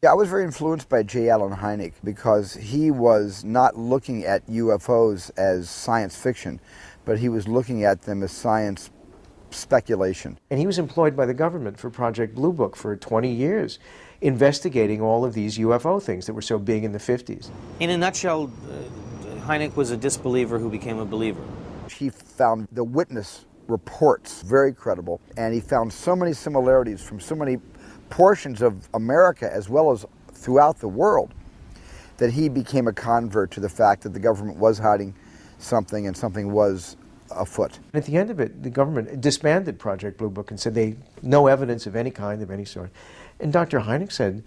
Yeah, I was very influenced by J. Allen Hynek because he was not looking at UFOs as science fiction, but he was looking at them as science speculation. And he was employed by the government for Project Blue Book for 20 years, investigating all of these UFO things that were so big in the 50s. In a nutshell, Hynek was a disbeliever who became a believer. He found the witness reports very credible, and he found so many similarities from so many portions of America as well as throughout the world that he became a convert to the fact that the government was hiding something and something was afoot. At the end of it, the government disbanded Project Blue Book and said no evidence of any kind, of any sort. And Dr. Hynek said,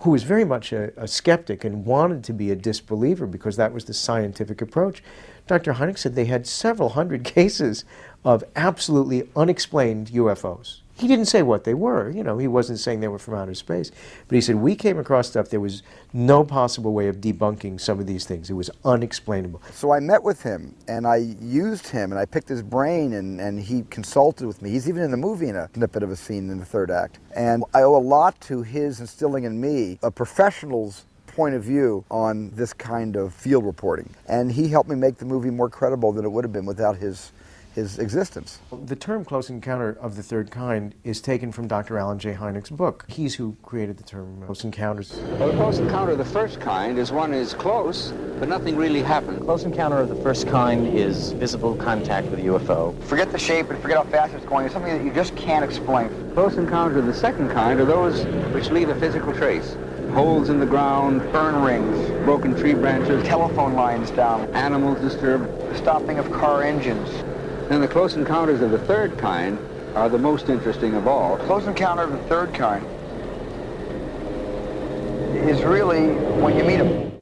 who was very much a skeptic and wanted to be a disbeliever because that was the scientific approach, Dr. Hynek said they had several hundred cases of absolutely unexplained UFOs. He didn't say what they were, he wasn't saying they were from outer space, but he said we came across stuff, there was no possible way of debunking some of these things. It was unexplainable. So I met with him and I used him and I picked his brain and he consulted with me. He's even in the movie in a snippet of a scene in the third act. And I owe a lot to his instilling in me a professional's point of view on this kind of field reporting. And he helped me make the movie more credible than it would have been without his existence. The term Close Encounter of the Third Kind is taken from Dr. Alan J. Hynek's book. He's who created the term Close Encounters. Well, the Close Encounter of the First Kind is one is close, but nothing really happened. Close Encounter of the First Kind is visible contact with a UFO. Forget the shape and forget how fast it's going. It's something that you just can't explain. Close Encounters of the Second Kind are those which leave a physical trace. Holes in the ground, Burn rings, broken tree branches, telephone lines down, animals disturbed, stopping of car engines. And the Close Encounters of the Third Kind are the most interesting of all. Close Encounter of the Third Kind is really when you meet them.